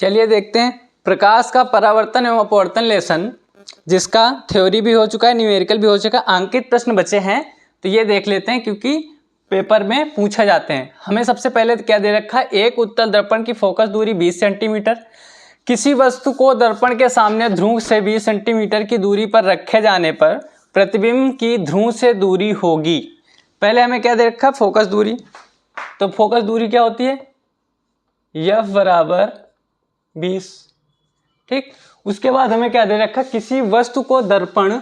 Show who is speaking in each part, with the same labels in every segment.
Speaker 1: चलिए देखते हैं प्रकाश का परावर्तन एवं अपवर्तन लेसन, जिसका थ्योरी भी हो चुका है, न्यूमेरिकल भी हो चुका है, अंकित प्रश्न बचे हैं। तो ये देख लेते हैं क्योंकि पेपर में पूछा जाते हैं। हमें सबसे पहले क्या दे रखा है, एक उत्तल दर्पण की फोकस दूरी 20 सेंटीमीटर, किसी वस्तु को दर्पण के सामने ध्रुव से 20 सेंटीमीटर की दूरी पर रखे जाने पर प्रतिबिंब की ध्रुव से दूरी होगी। पहले हमें क्या दे रखा है, फोकस दूरी। तो फोकस दूरी क्या होती है, F बराबर 20। ठीक, उसके बाद हमें क्या दे रखा है, किसी वस्तु को दर्पण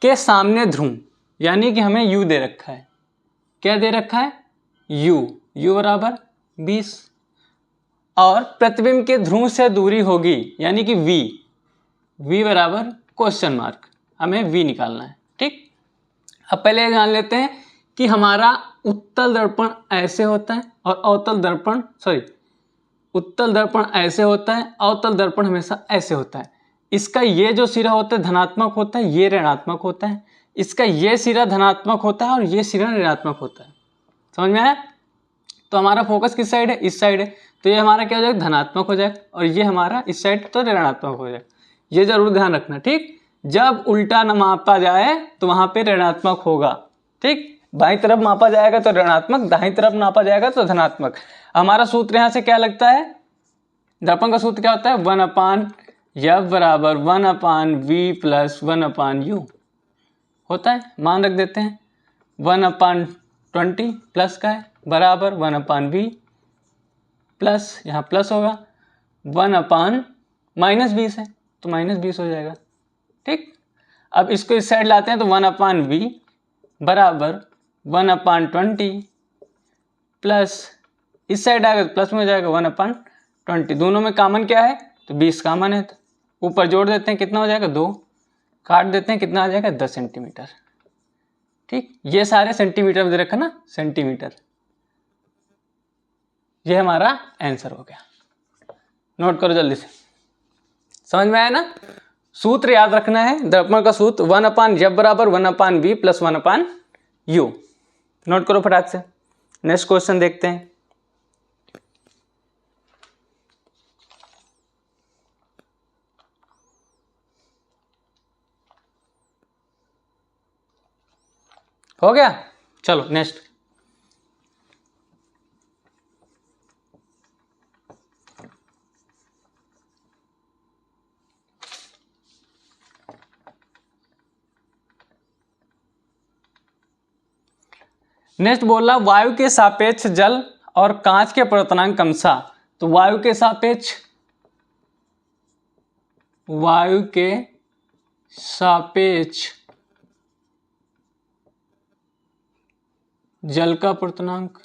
Speaker 1: के सामने ध्रुव, यानी कि हमें U दे रखा है। क्या दे रखा है, U बराबर 20 और प्रतिबिंब के ध्रुव से दूरी होगी यानी कि V बराबर क्वेश्चन मार्क, हमें V निकालना है। ठीक, अब पहले जान लेते हैं कि हमारा उत्तल दर्पण ऐसे होता है और अवतल दर्पण उत्तल दर्पण ऐसे होता है, अवतल दर्पण हमेशा ऐसे होता है। इसका ये जो सिरा होता है धनात्मक होता है, ये ऋणात्मक होता है। इसका ये सिरा धनात्मक होता है और ये सिरा ऋणात्मक होता है। समझ में आया? तो हमारा फोकस किस साइड है, इस साइड है, तो ये हमारा क्या हो जाएगा, धनात्मक हो जाएगा, और ये हमारा इस साइड तो ऋणात्मक हो जाएगा। ये जरूर ध्यान रखना। ठीक, जब उल्टा न मापा जाए तो वहां पे ऋणात्मक होगा। ठीक, बाईं तरफ मापा जाएगा तो ऋणात्मक, दाईं तरफ मापा जाएगा तो धनात्मक। हमारा सूत्र यहाँ से क्या लगता है, दर्पण का सूत्र क्या होता है, 1/F बराबर 1/V प्लस 1/U होता है। मान रख देते हैं 1/20 प्लस का है बराबर 1/V प्लस, यहाँ प्लस होगा 1/-20 है तो -20 हो जाएगा। ठीक, अब इसको इस साइड लाते हैं तो 1/V बराबर 1/20 प्लस, इस साइड आएगा तो प्लस में हो जाएगा 1/20। दोनों में कॉमन क्या है, तो 20 कॉमन है, तो ऊपर जोड़ देते हैं, कितना हो जाएगा 2, काट देते हैं, कितना आ जाएगा 10 सेंटीमीटर। ठीक, ये सारे सेंटीमीटर में दे रखा ना, सेंटीमीटर। ये हमारा आंसर हो गया। नोट करो जल्दी से, समझ में आया ना? सूत्र याद रखना है, दर्पण का सूत्र 1/F बराबर 1/V प्लस 1/U। नोट करो फटाक से। नेक्स्ट क्वेश्चन देखते हैं। हो गया, चलो नेक्स्ट। नेक्स्ट बोला वायु के सापेक्ष जल और कांच के अपवर्तनांक क्रमशः। तो वायु के सापेक्ष जल का अपवर्तनांक,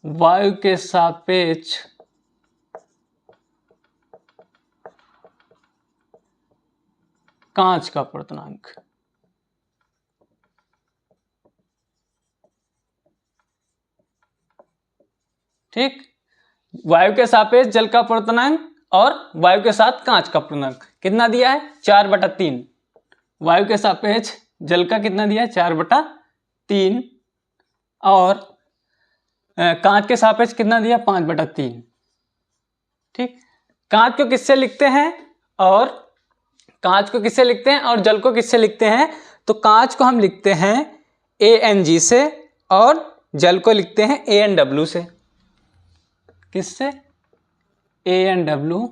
Speaker 1: वायु के सापेक्ष कांच का अपवर्तनांक। ठीक, वायु के सापेक्ष जल का अपवर्तनांक और वायु के साथ कांच का अपवर्तनांक कितना दिया है, 4/3। वायु के सापेक्ष जल का कितना दिया है, 4/3, और कांच के सापेक्ष कितना दिया, 5/3। ठीक, कांच को किससे लिखते हैं और जल को किससे लिखते हैं? तो कांच को हम लिखते हैं ANG से और जल को लिखते हैं ANW से। किससे? ANW,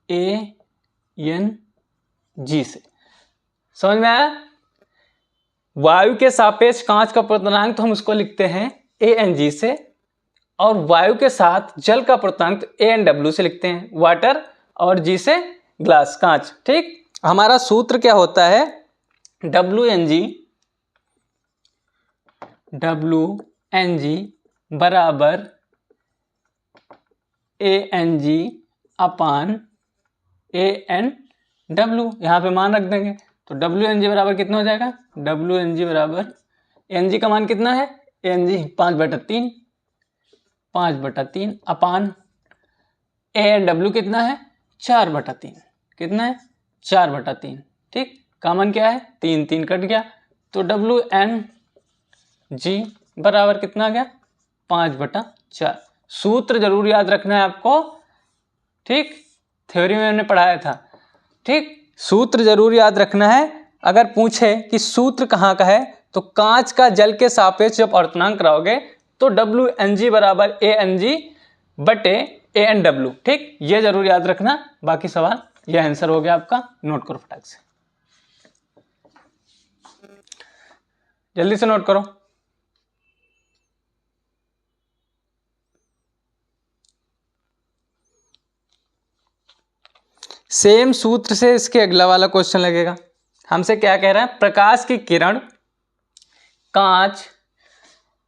Speaker 1: ANG से। समझ में आया? वायु के सापेक्ष कांच का अपवर्तनांक तो हम उसको लिखते हैं ANG से, और वायु के साथ जल का अपवर्तनांक ANW से लिखते हैं, वाटर, और G से ग्लास, कांच। ठीक, हमारा सूत्र क्या होता है, WNG बराबर ANG/ANW। यहाँ पे मान रख देंगे तो WNG बराबर कितना हो जाएगा, WNG बराबर, NG का मान कितना है, NG 5/3 अपान ANW कितना है, 4/3। कितना है, 4/3। ठीक, कॉमन क्या है, 3 कट गया, तो WNG बराबर कितना आ गया 5/4। सूत्र जरूर याद रखना है आपको, ठीक, थ्योरी में हमने पढ़ाया था, ठीक, सूत्र जरूर याद रखना है। अगर पूछे कि सूत्र कहाँ का है तो कांच का जल के सापेक्ष जब अपवर्तनांक कराओगे तो WNG बराबर ANG बटे ANW, ठीक, ये जरूर याद रखना। बाकी सवाल ये आंसर हो गया आपका, नोट करो फटाक से, जल्दी से नोट करो। सेम सूत्र से इसके अगला वाला क्वेश्चन लगेगा। हमसे क्या कह रहा है, प्रकाश की किरण कांच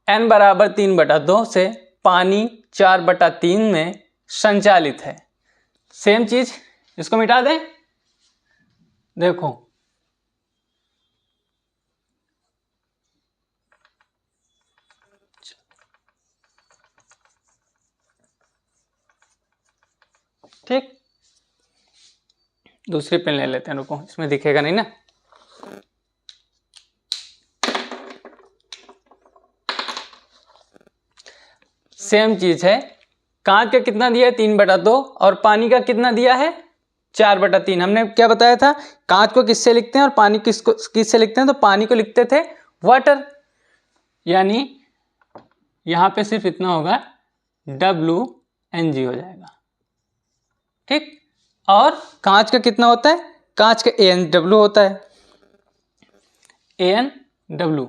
Speaker 1: n बराबर 3/2 से पानी 4/3 में संचालित है। सेम चीज, इसको मिटा दें, देखो ठीक, दूसरी पेन ले लेते हैं, रुको, इसमें दिखेगा नहीं ना। सेम चीज है, कांच का कितना दिया है 3/2 और पानी का कितना दिया है 4/3। हमने क्या बताया था, कांच को किससे लिखते हैं और पानी किससे लिखते हैं, तो पानी को लिखते थे वाटर, यानी यहां पे सिर्फ इतना होगा WNG हो जाएगा, ठीक। और कांच का कितना होता है, कांच का ANW होता है, ANW,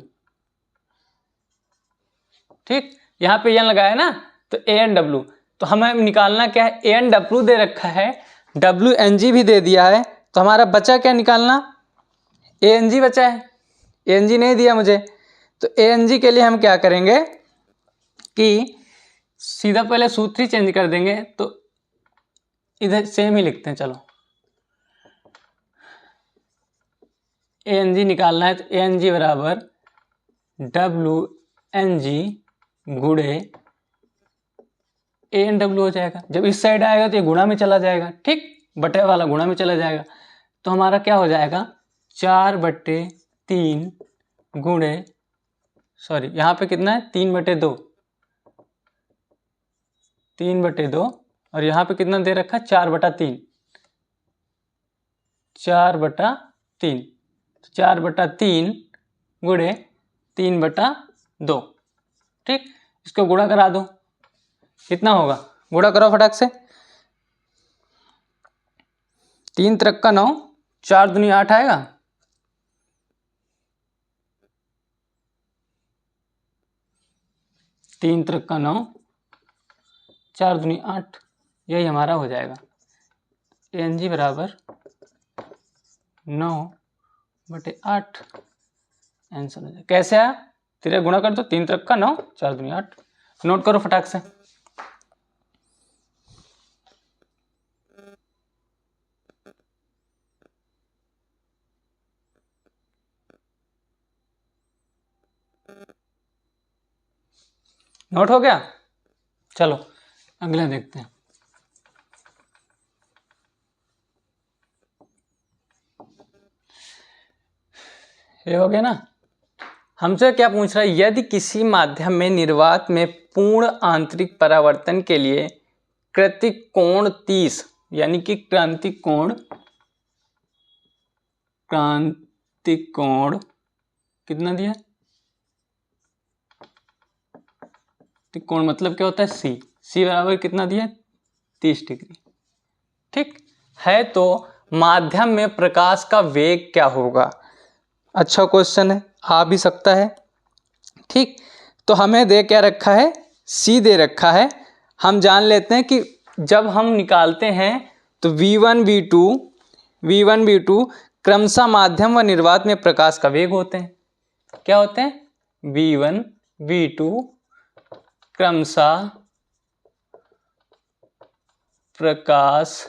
Speaker 1: ठीक, यहां पे n लगाया ना तो ANW, तो हमें निकालना क्या है, ANW दे रखा है, WNG भी दे दिया है, तो हमारा बचा क्या निकालना, ANG बचा है, ANG नहीं दिया मुझे, तो ANG के लिए हम क्या करेंगे कि सीधा पहले सूत्र ही चेंज कर देंगे, तो इधर सेम ही लिखते हैं, चलो ANG निकालना है तो ANG बराबर WNG गुणे ANW हो जाएगा। जब इस साइड आएगा तो ये गुणा में चला जाएगा, ठीक, बटे वाला गुणा में चला जाएगा, तो हमारा क्या हो जाएगा 4/3 गुणे, सॉरी यहाँ पे कितना है 3/2, 3/2 और यहाँ पे कितना दे रखा है 4/3, 4/3, 4/3 गुणे 3/2, ठीक, इसको गुणा करा दो, कितना होगा, गुणा करो फटाक से, 3 त्रिक का 9, 4 दूनी 8 आएगा, तीन त्रिक का 9, 4 दूनी 8, यही हमारा हो जाएगा। ANG बराबर 9/8 आंसर हो जाएगा। कैसे आया, तेरे गुणा कर दो, 3 त्रिक का 9, 4 दूनी 8, नोट करो फटाक से। नोट हो गया, चलो अगला देखते हैं। ये हो गया ना, हमसे क्या पूछ रहा है, यदि किसी माध्यम में निर्वात में पूर्ण आंतरिक परावर्तन के लिए कृतिक कोण 30, यानी कि क्रांतिक कोण कितना दिया, कोण मतलब क्या होता है C बराबर कितना दिया 30 डिग्री, ठीक है, तो माध्यम में प्रकाश का वेग क्या होगा। अच्छा क्वेश्चन है, आ भी सकता है, ठीक, तो हमें दे क्या रखा है, C दे रखा है। हम जान लेते हैं कि जब हम निकालते हैं तो V1 V2 क्रमशः माध्यम व निर्वात में प्रकाश का वेग होते हैं, क्या होते हैं, V1 V2 क्रमशः प्रकाश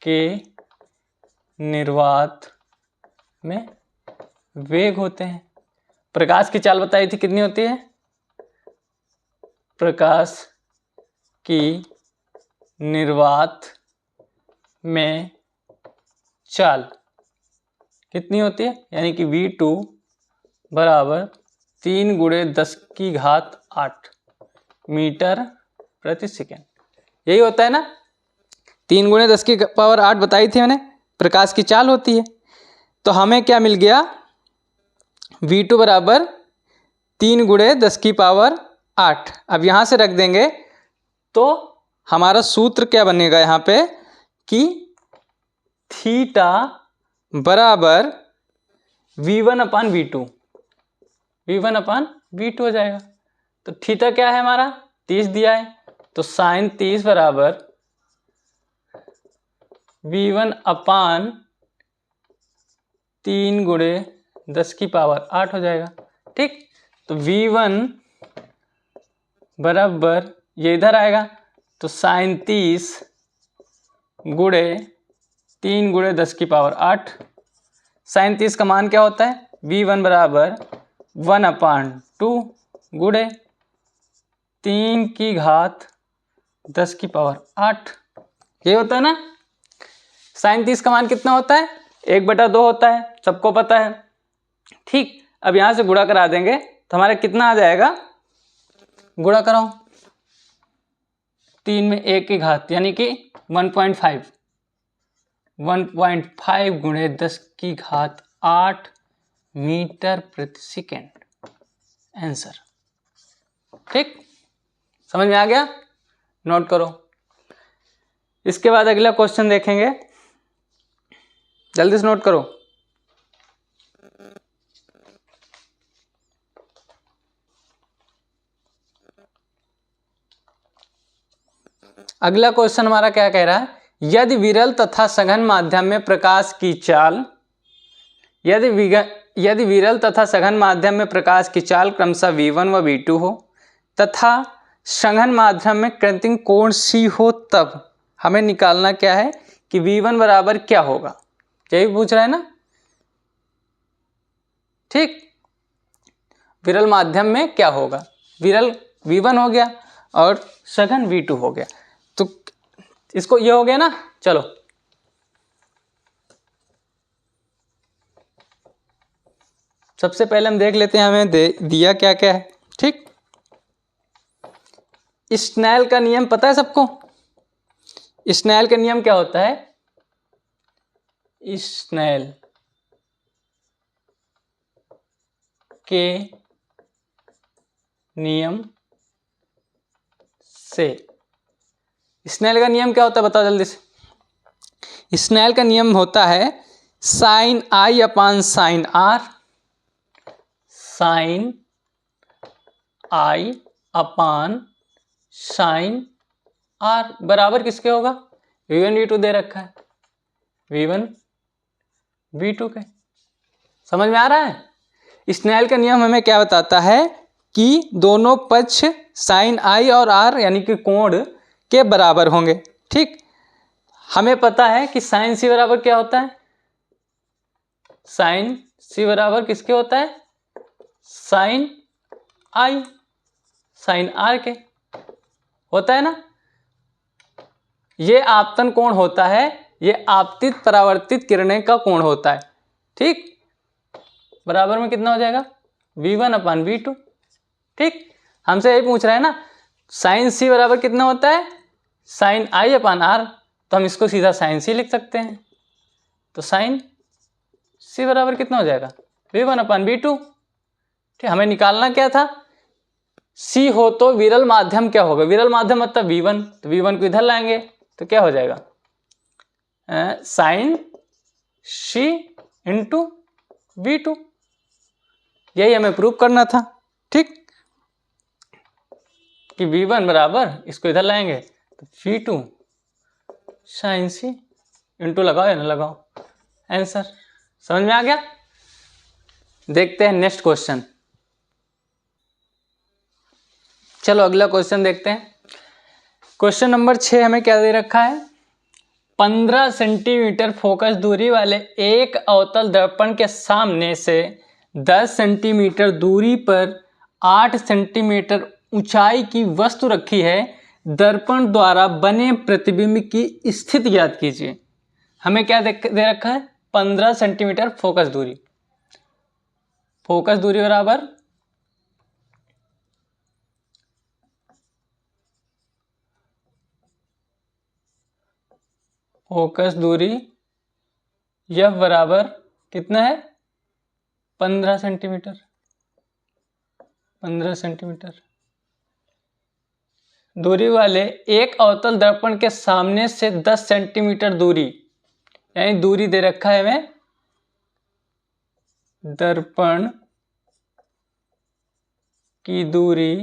Speaker 1: के निर्वात में वेग होते हैं। प्रकाश की चाल बताई थी कितनी होती है, प्रकाश की निर्वात में चाल कितनी होती है, यानी कि V2 बराबर 3 गुणे 10�8 मीटर प्रति सेकेंड। यही होता है ना, 3 गुणे 10⁸ बताई थी मैंने, प्रकाश की चाल होती है। तो हमें क्या मिल गया, V2 बराबर 3 गुणे 10⁸। अब यहाँ से रख देंगे तो हमारा सूत्र क्या बनेगा यहाँ पे कि थीटा बराबर V1/V2 हो जाएगा। तो थीटा क्या है हमारा, 30 दिया है, तो साइन 30 बराबर V1/3 गुणे 10⁸ हो जाएगा। ठीक, तो V1 बराबर ये इधर आएगा, तो साइन 30 गुणे 3 गुणे 10⁸। साइन 30 का मान क्या होता है, V1 बराबर 1/2 गुणे 3⁸ ये होता है ना। साइन 30 का मान कितना होता है, 1/2 होता है, सबको पता है। ठीक, अब यहाँ से गुणा करा देंगे तो हमारा कितना आ जाएगा, गुणा कराओ 3 में 1 की घात यानी कि 1.5 गुणे 10⁸ मीटर प्रति सेकेंड आंसर। ठीक, समझ में आ गया, नोट करो। इसके बाद अगला क्वेश्चन देखेंगे, जल्दी से नोट करो। अगला क्वेश्चन हमारा क्या कह रहा है, यदि विरल तथा सघन माध्यम में प्रकाश की चाल यदि विरल तथा सघन माध्यम में प्रकाश की चाल क्रमशः V1 व V2 हो तथा सघन माध्यम में कृत्रिम कोण C हो, तब हमें निकालना क्या है कि V1 बराबर क्या होगा, यही पूछ रहा है ना। ठीक, विरल माध्यम में क्या होगा, विरल V1 हो गया और सघन V2 हो गया, तो इसको ये हो गया ना। चलो सबसे पहले हम देख लेते हैं हमें दिया क्या क्या है। ठीक, स्नेल का नियम पता है सबको, स्नेल का नियम क्या होता है, स्नेल के नियम से, स्नेल का नियम क्या होता है बताओ जल्दी से। स्नेल का नियम होता है साइन I/साइन R, साइन I/साइन R बराबर किसके होगा, V1 V2 दे रखा है, V1 V2 के। समझ में आ रहा है। स्नेल का नियम हमें क्या बताता है कि दोनों पक्ष साइन I और R यानी कि कोण के बराबर होंगे। ठीक, हमें पता है कि साइन C बराबर क्या होता है, साइन C बराबर किसके होता है, साइन I साइन R के होता है ना। ये आपतन कोण होता है, ये आपतित परावर्तित किरणें का कोण होता है। ठीक, बराबर में कितना हो जाएगा, V1/V2। ठीक, हमसे यही पूछ रहा है ना, साइन C बराबर कितना होता है, साइन I/R, तो हम इसको सीधा साइन C लिख सकते हैं। तो साइन C बराबर कितना हो जाएगा, V1/V2। ठीक, हमें निकालना क्या था, C हो तो विरल माध्यम क्या होगा, विरल माध्यम मतलब V1, तो V1 को इधर लाएंगे तो क्या हो जाएगा, साइन C इंटू V2, यही हमें प्रूव करना था। ठीक, कि V1 बराबर, इसको इधर लाएंगे तो V2 साइन C इंटू लगाओ या ना लगाओ, आंसर। समझ में आ गया। देखते हैं नेक्स्ट क्वेश्चन। चलो अगला क्वेश्चन देखते हैं। क्वेश्चन नंबर 6 हमें क्या दे रखा है, 15 सेंटीमीटर फोकस दूरी वाले एक अवतल दर्पण के सामने से 10 सेंटीमीटर दूरी पर 8 सेंटीमीटर ऊंचाई की वस्तु रखी है, दर्पण द्वारा बने प्रतिबिंब की स्थिति ज्ञात कीजिए। हमें क्या दे रखा है, 15 सेंटीमीटर फोकस दूरी बराबर फोकस दूरी F बराबर कितना है 15 सेंटीमीटर। 15 सेंटीमीटर दूरी वाले एक अवतल दर्पण के सामने से 10 सेंटीमीटर दूरी, यानी दूरी दे रखा है हमें दर्पण की दूरी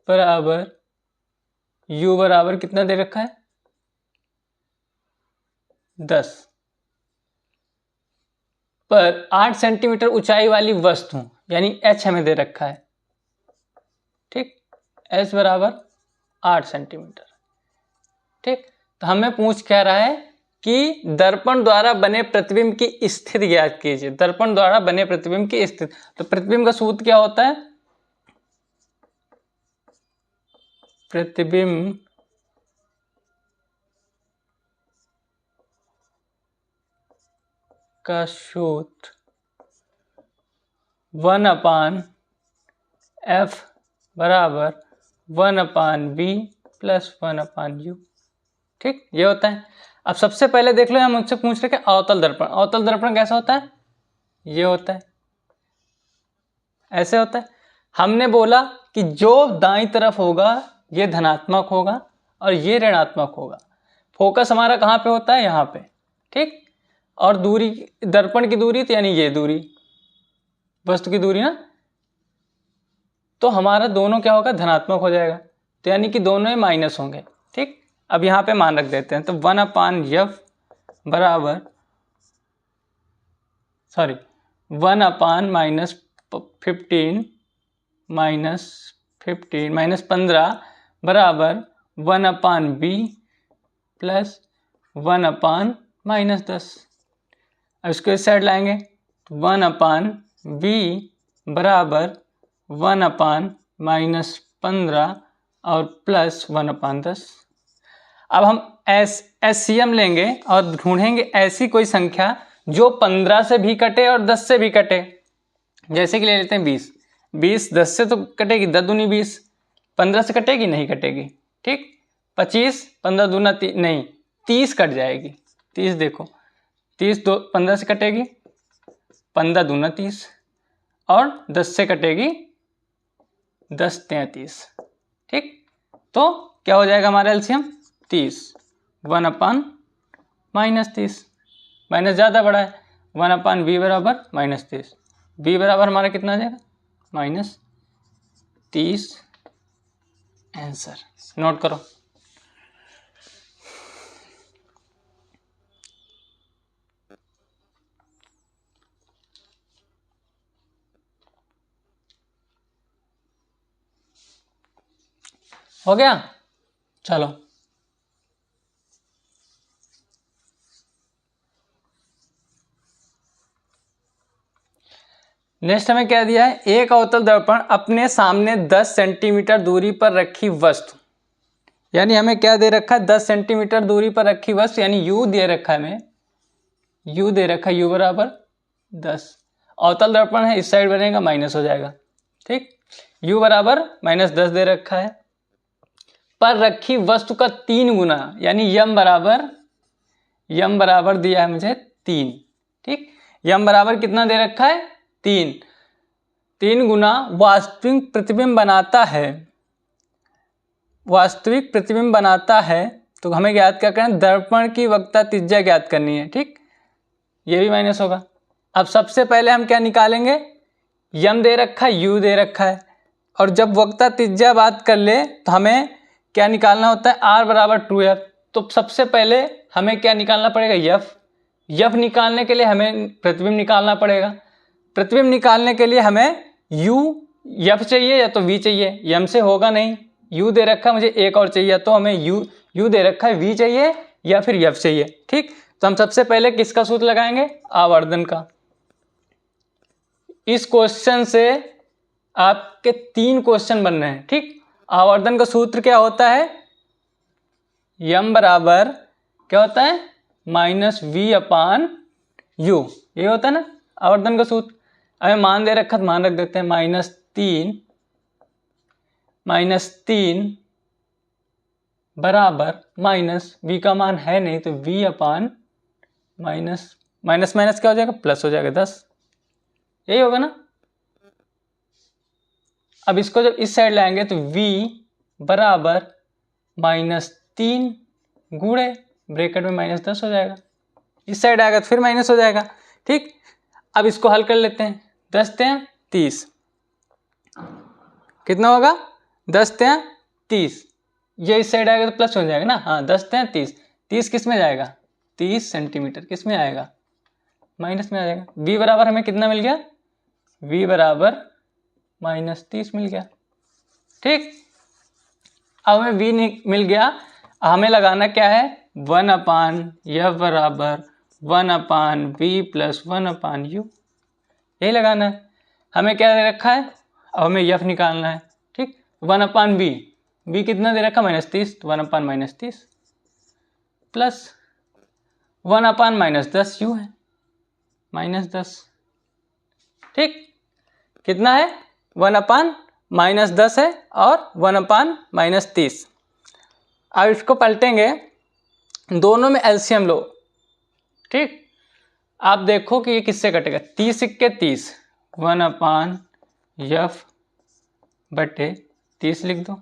Speaker 1: बराबर U बराबर कितना दे रखा है 10 पर 8 सेंटीमीटर ऊंचाई वाली वस्तु यानी H हमें दे रखा है। ठीक, H बराबर 8 सेंटीमीटर। ठीक, तो हमें पूछ कह रहा है कि दर्पण द्वारा बने प्रतिबिंब की स्थिति ज्ञात कीजिए। दर्पण द्वारा बने प्रतिबिंब की स्थिति, तो प्रतिबिंब का सूत्र क्या होता है, प्रतिबिंब का सूत्र 1/f बराबर 1/b प्लस 1/u। ठीक, ये होता है। अब सबसे पहले देख लो, हम मुझसे पूछ रहे हैं अवतल दर्पण। अवतल दर्पण कैसा होता है, ये होता है, ऐसे होता है। हमने बोला कि जो दाईं तरफ होगा ये धनात्मक होगा और ये ऋणात्मक होगा। फोकस हमारा कहाँ पे होता है, यहाँ पे। ठीक, और दूरी, दर्पण की दूरी तो यानी ये दूरी, वस्तु की दूरी ना, तो हमारा दोनों क्या होगा, धनात्मक हो जाएगा, तो यानी कि दोनों ही माइनस होंगे। ठीक, अब यहाँ पे मान रख देते हैं, तो 1/f बराबर 1/-15 बराबर 1/b प्लस 1/-10। अब इसको इस साइड लाएंगे, तो 1/b बराबर 1/-15 और प्लस 1/10। अब हम एससीएम लेंगे और ढूंढेंगे ऐसी कोई संख्या जो 15 से भी कटे और 10 से भी कटे। जैसे कि ले लेते हैं 20। 20 10 से तो कटेगी, 10 दूनी 20। 15 से कटेगी, नहीं कटेगी। ठीक, 25 15 दूना नहीं 30 कट जाएगी। 30 देखो, 30 15 से कटेगी, 15 दूना 30 और 10 से कटेगी 10 33। ठीक, तो क्या हो जाएगा हमारा एलसीएम 30। 1/-30, माइनस ज़्यादा बड़ा है, 1/b बराबर -30। b बराबर हमारा कितना आ जाएगा, -30। आंसर नोट करो। हो गया, चलो नेक्स्ट हमें क्या दिया है, एक अवतल दर्पण अपने सामने 10 सेंटीमीटर दूरी पर रखी वस्तु, यानी हमें क्या दे रखा है, 10 सेंटीमीटर दूरी पर रखी वस्तु, यानी u दे रखा है हमें, u दे रखा है, u बराबर 10। अवतल दर्पण है, इस साइड बनेगा माइनस हो जाएगा। ठीक, u बराबर -10 दे रखा है, पर रखी वस्तु का 3 गुना, यानी यम बराबर दिया है मुझे 3। ठीक, यम बराबर कितना दे रखा है, 3 गुना वास्तविक प्रतिबिंब बनाता है। तो हमें ज्ञात क्या करना है, दर्पण की वक्रता त्रिज्या ज्ञात करनी है। ठीक, ये भी माइनस होगा। अब सबसे पहले हम क्या निकालेंगे, यम दे रखा है, यू दे रखा है, और जब वक्रता त्रिज्या बात कर ले तो हमें क्या निकालना होता है, r बराबर 2f। तो सबसे पहले हमें क्या निकालना पड़ेगा, f निकालने के लिए हमें प्रतिबिंब निकालना पड़ेगा। प्रतिबिंब निकालने के लिए हमें f चाहिए या तो v चाहिए, यम से होगा नहीं, u दे रखा है मुझे एक और चाहिए, तो हमें u दे रखा है, v चाहिए या फिर f चाहिए। ठीक, तो हम सबसे पहले किसका सूत्र लगाएंगे, आवर्धन का। इस क्वेश्चन से आपके 3 क्वेश्चन बन रहे हैं। ठीक, आवर्धन का सूत्र क्या होता है, यम बराबर क्या होता है, -v/u, ये होता है ना आवर्धन का सूत्र। हमें मान दे रखा, मान रख देते हैं, -3 बराबर माइनस v का मान है नहीं तो v upon minus minus minus क्या हो जाएगा, प्लस हो जाएगा 10, यही होगा ना। अब इसको जब इस साइड लाएंगे तो v बराबर -3 गुणे ब्रैकेट में -10 हो जाएगा, इस साइड आएगा तो फिर माइनस हो जाएगा। ठीक, अब इसको हल कर लेते हैं। 10 तियां 30, कितना होगा 10 तियां 30, ये इस साइड आएगा तो प्लस हो जाएगा ना। हाँ 10 तियां 30, 30 किस में जाएगा, 30 सेंटीमीटर किस में आएगा, माइनस में आ जाएगा। v बराबर हमें कितना मिल गया, v बराबर -30 मिल गया। ठीक, अब हमें v मिल गया, हमें लगाना क्या है 1/f बराबर 1/v प्लस 1/u, यही लगाना है। हमें क्या दे रखा है, अब हमें f निकालना है। ठीक, 1/v, v कितना दे रखा -30, तो 1/-30 प्लस 1/-10 u है -10। ठीक, कितना है 1/-10 है और 1/-30। अब इसको पलटेंगे, दोनों में एलसीएम लो। ठीक, आप देखो कि ये किससे कटेगा, 30 सिक्के 30, 1/f बटे 30 लिख दो,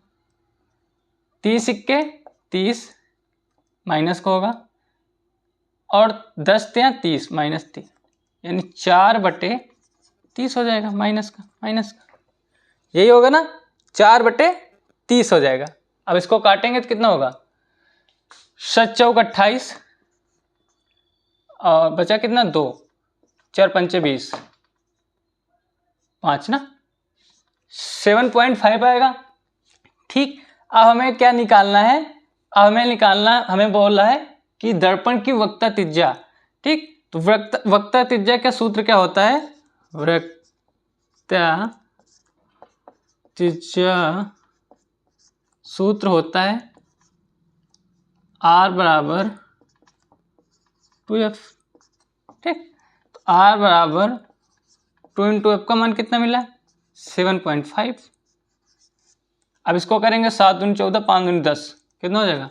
Speaker 1: 30 सिक्के 30 माइनस का होगा और 10 तियां 30 -3 यानी 4/30 हो जाएगा, माइनस का यही होगा ना, 4/30 हो जाएगा। अब इसको काटेंगे तो कितना होगा, 7 चौक 28 और बचा कितना 2, 4 पंचे 20, 5 ना, 7.5 आएगा। ठीक, अब हमें क्या निकालना है, अब हमें निकालना, हमें बोल रहा है कि दर्पण की वक्रता त्रिज्या। ठीक, तो वक्रता त्रिज्या का सूत्र क्या होता है, वक्रता त्रिज्या सूत्र होता है r बराबर 2f। ठीक, तो r बराबर 2 × f का मान कितना मिला 7.5। अब इसको करेंगे 7 दूनी 14, 5 दूनी 10, कितना हो जाएगा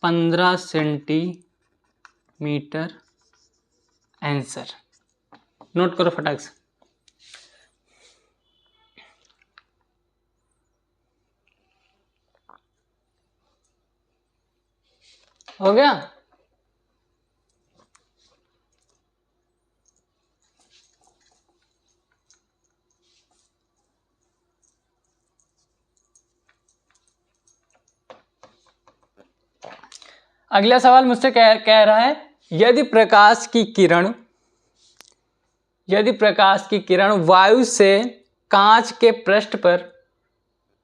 Speaker 1: 15 सेंटीमीटर आंसर। नोट करो फटाक से। हो गया, अगला सवाल मुझसे कह रहा है यदि प्रकाश की किरण वायु से कांच के पृष्ठ पर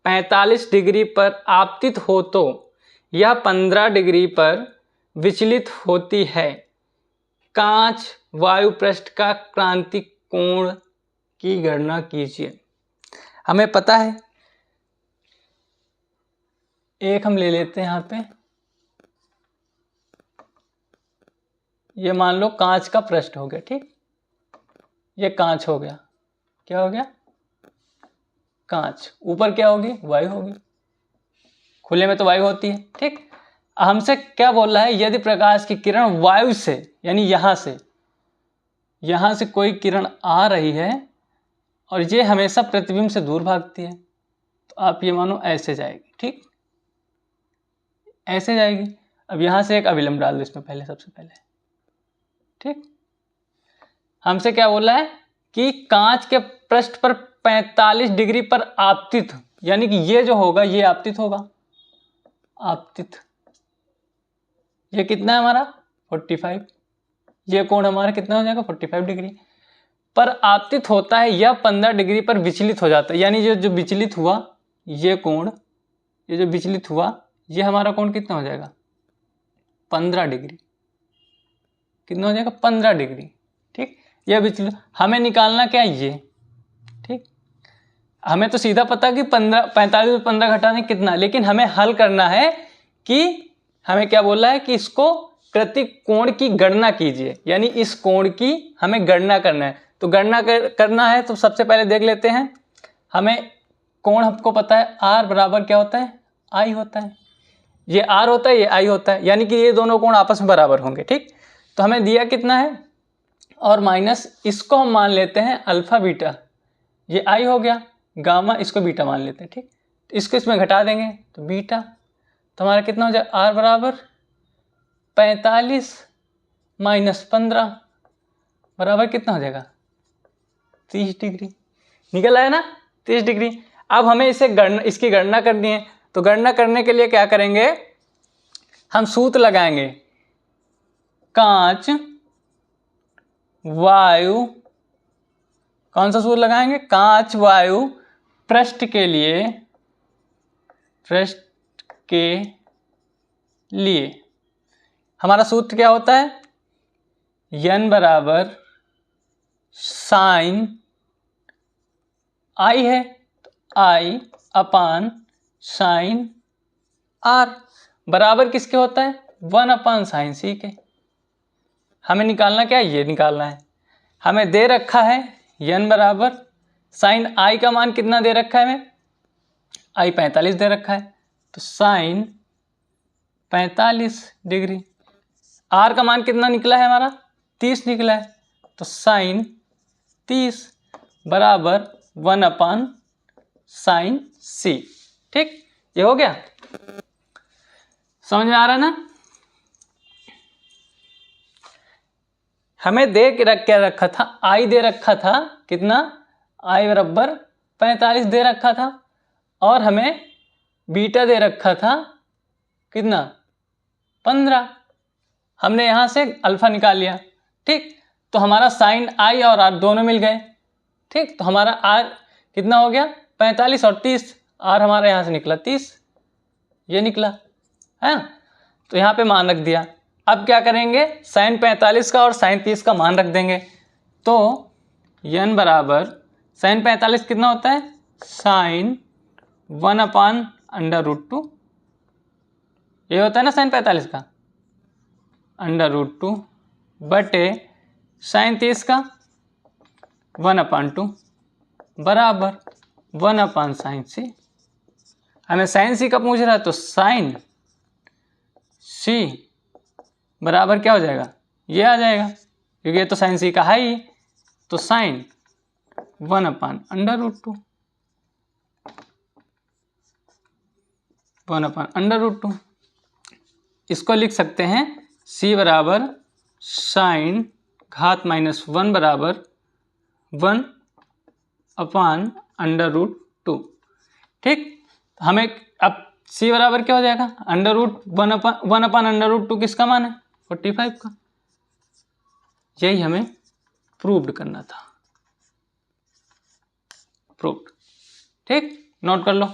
Speaker 1: 45 डिग्री पर आपतित हो तो यह 15 डिग्री पर विचलित होती है। कांच वायु पृष्ठ का क्रांतिक कोण की गणना कीजिए। हमें पता है, एक हम ले लेते हैं यहाँ पे, ये मान लो कांच का पृष्ठ हो गया। ठीक, ये कांच हो गया, क्या हो गया कांच, ऊपर क्या होगी वायु होगी, खुले में तो वायु होती है। ठीक, हमसे क्या बोल रहा है, यदि प्रकाश की किरण वायु से यानी यहां से कोई किरण आ रही है और ये हमेशा प्रतिबिंब से दूर भागती है, तो आप ये मानो ऐसे जाएगी। ठीक, ऐसे जाएगी। अब यहां से एक अभिलंब डाल दो इसमें पहले, सबसे पहले। ठीक, हमसे क्या बोला है कि कांच के पृष्ठ पर 45 डिग्री पर आपतित, यानी कि ये जो होगा ये आपतित होगा, आपतित। ये कितना है हमारा 45, ये कोण हमारा कितना हो जाएगा 45 डिग्री पर आपतित होता है, यह 15 डिग्री पर विचलित हो जाता है। यानी ये जो विचलित हुआ ये कोण, ये जो विचलित हुआ ये हमारा कोण कितना हो जाएगा 15 डिग्री, कितना हो जाएगा 15 डिग्री। ठीक, यह विचलित हमें निकालना क्या है ये। ठीक, हमें तो सीधा पता कि 45 में 15 घटाने कितना, लेकिन हमें हल करना है कि हमें क्या बोला है कि इसको प्रति कोण की गणना कीजिए, यानी इस कोण की हमें गणना करना है। तो गणना करना है तो सबसे पहले देख लेते हैं, हमें कोण हमको पता है R बराबर क्या होता है I होता है। ये आर होता है, ये आई होता है, यानी कि ये दोनों कोण आपस में बराबर होंगे। ठीक, तो हमें दिया कितना है, और माइनस इसको हम मान लेते हैं अल्फा बीटा, ये आई हो गया, गामा इसको बीटा मान लेते हैं। ठीक, तो इसको इसमें घटा देंगे तो बीटा, तो हमारा कितना हो जाए, आर बराबर 45 माइनस 15 बराबर कितना हो जाएगा, 30 डिग्री। निकल आया ना 30 डिग्री। अब हमें इसकी गणना करनी है, तो गणना करने के लिए क्या करेंगे, हम सूत्र लगाएंगे, कांच वायु, कौन सा सूत्र लगाएंगे, कांच वायु पृष्ठ के लिए हमारा सूत्र क्या होता है, n बराबर साइन आई है, तो आई अपान साइन आर बराबर किसके होता है, 1 अपान साइन सी के। हमें निकालना क्या है, ये निकालना है। हमें दे रखा है n बराबर साइन आई का मान कितना दे रखा है, हमें आई 45 दे रखा है, तो साइन 45 डिग्री। आर का मान कितना निकला है, हमारा 30 निकला है, तो साइन 30 बराबर 1 अपान साइन सी। ठीक, ये हो गया, समझ में आ रहा है ना। हमें दे क्या रखा था, आई दे रखा था कितना, आई बराबर 45 दे रखा था, और हमें बीटा दे रखा था कितना, 15। हमने यहाँ से अल्फा निकाल लिया। ठीक, तो हमारा साइन आई और आर दोनों मिल गए। ठीक, तो हमारा आर कितना हो गया, 45 और 30, आर हमारा यहाँ से निकला 30, ये निकला है, तो यहाँ पे मान रख दिया। अब क्या करेंगे, साइन 45 का और साइन 30 का मान रख देंगे, तो n बराबर साइन 45 कितना होता है, साइन 1 अपान √2, ये होता है ना साइन 45 का, √2 बटे साइन 30 का 1 अपान 2 बराबर 1 अपान साइन सी। हमें साइन सी का पूछ रहा है, तो साइन सी बराबर क्या हो जाएगा, ये आ जाएगा, क्योंकि ये तो साइन सी का है ही, तो साइन 1 अपान √2, 1 अपान √2। इसको लिख सकते हैं c बराबर साइन घात -1 बराबर 1 अपान √2। ठीक, हमें अब c बराबर क्या हो जाएगा, √1 अपान √2 किसका मान है, 45 का। यही हमें प्रूव्ड करना था, प्रूव्ड। ठीक, नोट कर लो।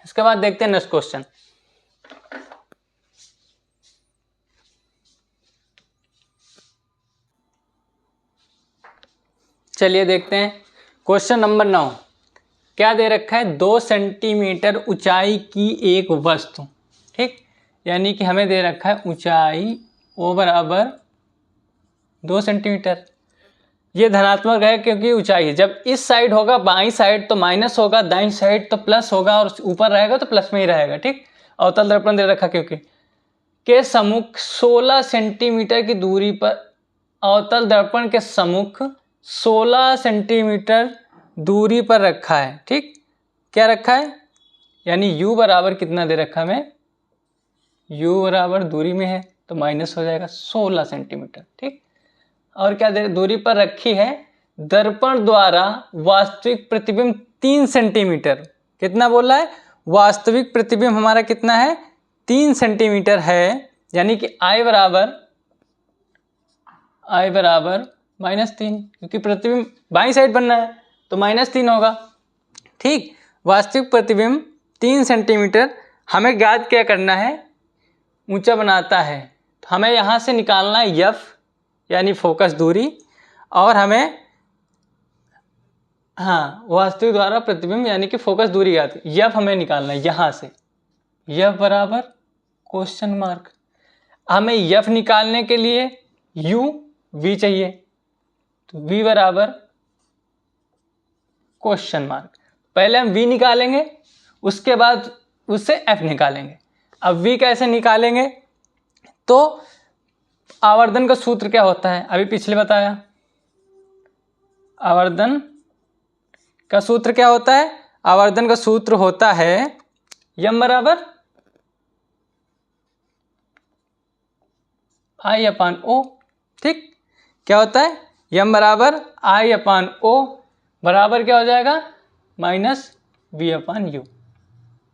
Speaker 1: इसके बाद देखते हैं नेक्स्ट क्वेश्चन। चलिए देखते हैं क्वेश्चन नंबर 9। क्या दे रखा है, 2 सेंटीमीटर ऊंचाई की एक वस्तु। ठीक, यानी कि हमें दे रखा है ऊंचाई ओ बराबर 2 सेंटीमीटर। ये धनात्मक है क्योंकि ऊंचाई है, जब इस साइड होगा बाईं साइड तो माइनस होगा, दाईं साइड तो प्लस होगा, और ऊपर रहेगा तो प्लस में ही रहेगा। ठीक, अवतल दर्पण दे रखा क्योंकि के सम्मुख 16 सेंटीमीटर की दूरी पर, अवतल दर्पण के सम्मुख 16 सेंटीमीटर दूरी पर रखा है। ठीक, क्या रखा है, यानी u बराबर कितना दे रखा है हमें, u बराबर दूरी में है तो माइनस हो जाएगा 16 सेंटीमीटर। ठीक, और क्या दूरी पर रखी है, दर्पण द्वारा वास्तविक प्रतिबिंब 3 सेंटीमीटर। कितना बोला है, वास्तविक प्रतिबिंब हमारा कितना है, 3 सेंटीमीटर है, यानी कि I बराबर -3, क्योंकि प्रतिबिंब बाईं साइड बनना है तो -3 होगा। ठीक, वास्तविक प्रतिबिंब 3 सेंटीमीटर हमें ज्ञात क्या करना है, ऊंचा बनाता है, तो हमें यहाँ से निकालना है f यानी फोकस दूरी, और हमें वास्तविक द्वारा प्रतिबिंब यानी कि फोकस दूरी ज्ञात, f हमें निकालना है यहाँ से, f बराबर क्वेश्चन मार्क। हमें f निकालने के लिए u v चाहिए, तो v बराबर क्वेश्चन मार्क। पहले हम v निकालेंगे, उसके बाद उससे f निकालेंगे। अब v कैसे निकालेंगे? तो आवर्धन का सूत्र क्या होता है, अभी पिछले बताया। आवर्धन का सूत्र क्या होता है? आवर्धन का सूत्र होता है यम बराबर आई अपान ओ। ठीक, क्या होता है? यम बराबर आई अपान ओ बराबर क्या हो जाएगा? Minus V upon you.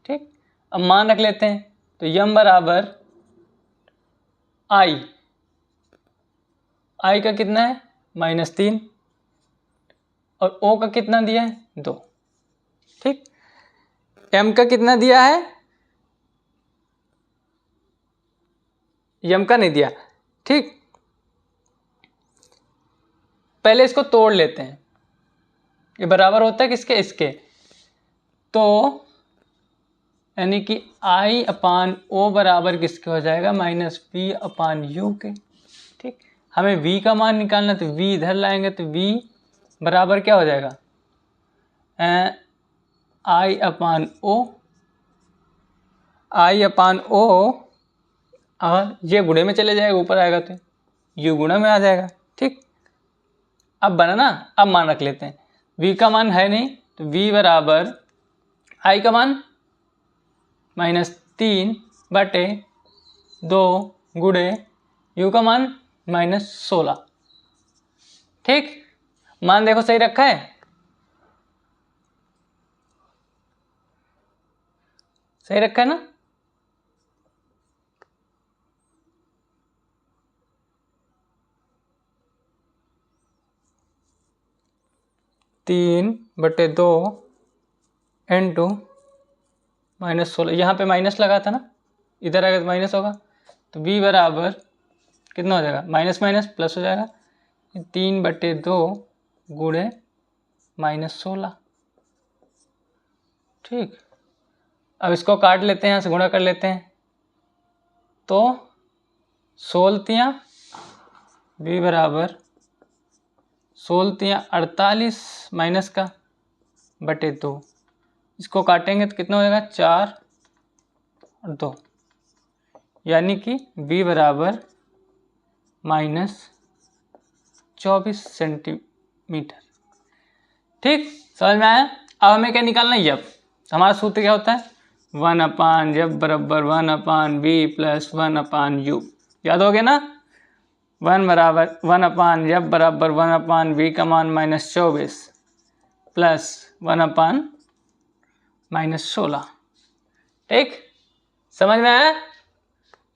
Speaker 1: ठीक, अब मान रख लेते हैं। तो यम बराबर आई का कितना है? -3 और ओ का कितना दिया है? 2। ठीक, एम का कितना दिया है? यम का नहीं दिया। ठीक, पहले इसको तोड़ लेते हैं। ये बराबर होता है किसके? इसके। तो यानी कि आई अपान ओ बराबर किसके हो जाएगा? -v अपान यू के। ठीक, हमें v का मान निकालना, तो v इधर लाएंगे तो v बराबर क्या हो जाएगा? आई अपान ओ और ये गुणे में चले जाएगा, ऊपर आएगा तो यू गुणा में आ जाएगा। ठीक, अब बना ना, अब मान रख लेते हैं। v का मान है नहीं, तो v बराबर आई का मान -3 बटे 2 गुणे यू का मान -16। ठीक, मान देखो सही रखा है? सही रखा है ना? तीन बटे 2 इंटू -16, यहाँ पे माइनस लगा था ना, इधर आएगा तो माइनस होगा। तो v बराबर कितना हो जाएगा? माइनस माइनस प्लस हो जाएगा। 3 बटे 2 गुणे -16। ठीक, अब इसको काट लेते हैं, यहाँ से गुणा कर लेते हैं। तो 16 v बराबर 16 48 माइनस का बटे 2। इसको काटेंगे तो कितना हो जाएगा? 4 और 2, यानी कि v बराबर -24 सेंटीमीटर। ठीक, समझ में आया? अब हमें क्या निकालना है? यब हमारा सूत्र क्या होता है? 1 अपान यब बराबर 1 अपान वी प्लस 1 अपान यू। याद हो गया ना? 1 अपान यब बराबर 1 अपान वी का मान -24 प्लस 1 अपान -16। ठीक, समझ में आया?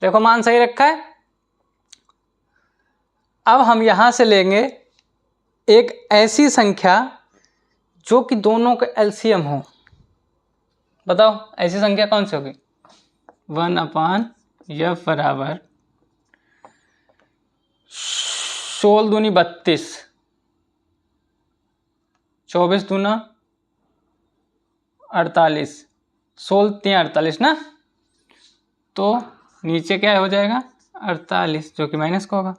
Speaker 1: देखो मान सही रखा है। अब हम यहां से लेंगे एक ऐसी संख्या जो कि दोनों का एलसीएम हो। बताओ ऐसी संख्या कौन सी होगी? 1 अपान यफ बराबर 16 दूनी 32, 24 दूना 48, 16 3 48 ना। तो नीचे क्या हो जाएगा? 48 जो कि माइनस का होगा।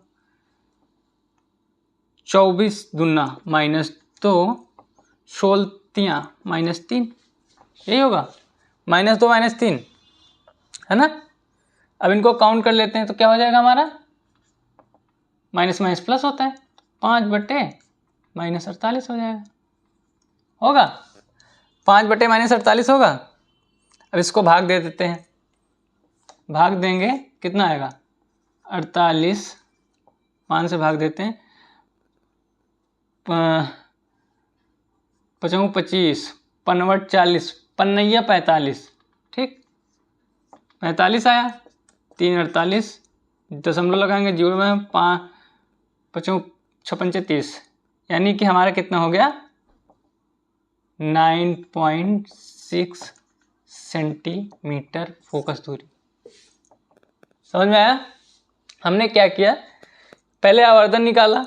Speaker 1: 24 दूना -2, 16 -3, यही होगा। -2 -3 है ना। अब इनको काउंट कर लेते हैं तो क्या हो जाएगा हमारा? माइनस माइनस प्लस होता है, 5 बटे -48 हो जाएगा। होगा 5 बटे -48 होगा। अब इसको भाग दे देते हैं। भाग देंगे कितना आएगा? 48, 5 से भाग देते हैं, 5 25, 5 40, 5 45। ठीक, 45 आया। 3 48, दशमलव लगाएंगे, जीरो में 5 5 56 30, यानी कि हमारा कितना हो गया? 9.6 सेंटीमीटर फोकस दूरी। समझ में आया? हमने क्या किया? पहले आवर्धन निकाला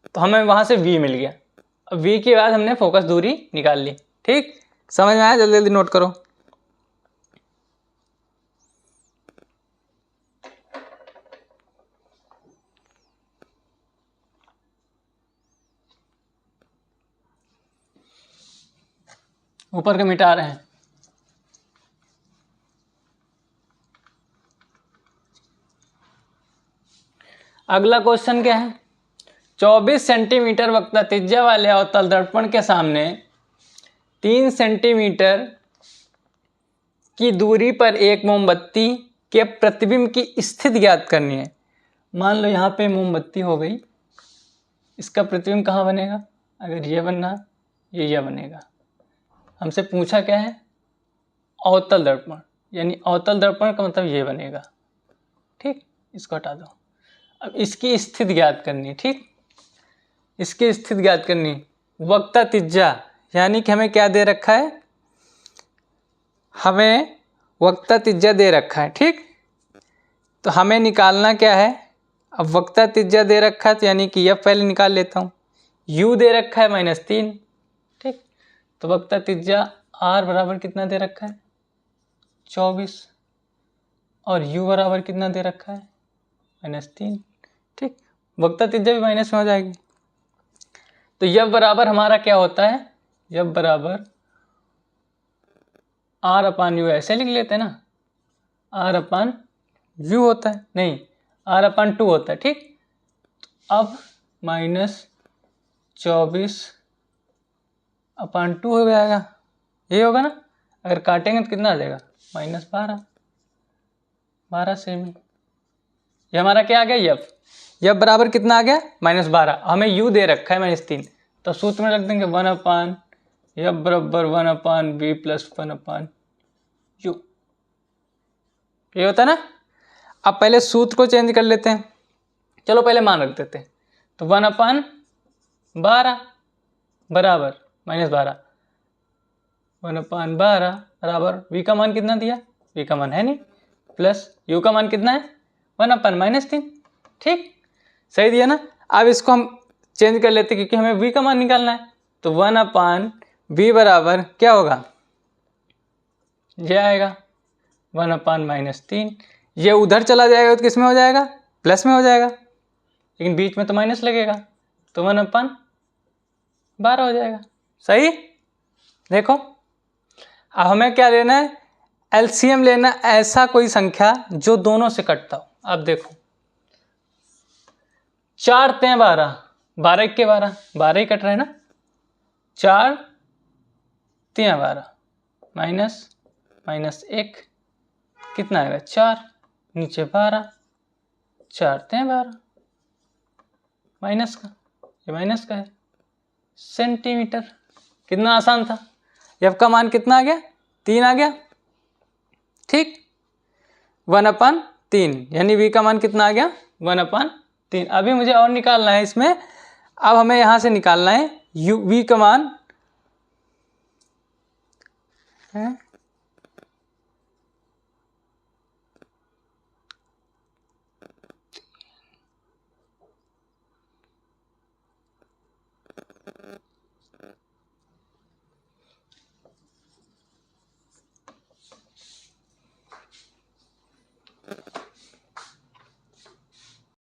Speaker 1: तो हमें वहां से v मिल गया। अब v के बाद हमने फोकस दूरी निकाल ली। ठीक, समझ में आया? जल्दी जल्दी नोट करो। ऊपर के मिटा रहे हैं। अगला क्वेश्चन क्या है, 24 सेंटीमीटर वक्र त्रिज्या वाले अवतल दर्पण के सामने 3 सेंटीमीटर की दूरी पर एक मोमबत्ती के प्रतिबिंब की स्थिति ज्ञात करनी है। मान लो यहाँ पे मोमबत्ती हो गई, इसका प्रतिबिंब कहाँ बनेगा, अगर ये बनना ये बनेगा। हमसे पूछा क्या है, अवतल दर्पण, यानी अवतल दर्पण का मतलब ये बनेगा। ठीक, इसको हटा दो। अब इसकी स्थिति ज्ञात करनी है। ठीक, इसकी स्थिति ज्ञात करनी, वक्र त्रिज्या, यानी कि हमें क्या दे रखा है, हमें वक्र त्रिज्या दे रखा है। ठीक, तो हमें निकालना क्या है, अब वक्र त्रिज्या दे रखा है तो यानी कि यह पहले निकाल लेता हूँ। u दे रखा है -3। ठीक, तो वक्र त्रिज्या r बराबर कितना दे रखा है 24, और u बराबर कितना दे रखा है -3। ठीक, वक्र त्रिज्या भी माइनस में हो जाएगी। तो यह बराबर हमारा क्या होता है, यह बराबर r/u, ऐसे लिख लेते हैं ना, r/u होता है, नहीं r/2 होता है। ठीक, अब -24/2 हो जाएगा, ये होगा ना। अगर काटेंगे तो कितना आ जाएगा -12 सेमी। ये हमारा क्या आ गया, यफ बराबर कितना आ गया -12। हमें u दे रखा है -3, तो सूत्र में रख देंगे 1/f बराबर 1/v + 1/u। ये होता है ना। अब पहले सूत्र को चेंज कर लेते हैं, चलो पहले मान रख देते हैं। तो 1/12 बराबर -12, 1/12 बराबर v का मान कितना दिया, v का मान है नहीं, प्लस u का मान कितना है 1/-3। ठीक, सही दिया ना। अब इसको हम चेंज कर लेते हैं क्योंकि हमें v का मान निकालना है। तो 1/v बराबर क्या होगा, ये आएगा 1/-3। ये उधर चला जाएगा तो किस में हो जाएगा, प्लस में हो जाएगा, लेकिन बीच में तो माइनस लगेगा, तो 1/12 हो जाएगा। सही, देखो अब हमें क्या लेना है, एलसीएम लेना, ऐसा कोई संख्या जो दोनों से कटता हो। अब देखो 4 × 12, 12 के 12, 12 ही कट रहे हैं ना। 4 × 12 -1 कितना आएगा 4, नीचे 12, 4 × 12 माइनस का, ये माइनस का है सेंटीमीटर। कितना आसान था। एफ का मान कितना आ गया 3 आ गया। ठीक, 1/3, यानी v का मान कितना आ गया 1/3। अभी मुझे और निकालना है इसमें। अब हमें यहाँ से निकालना है v का मान है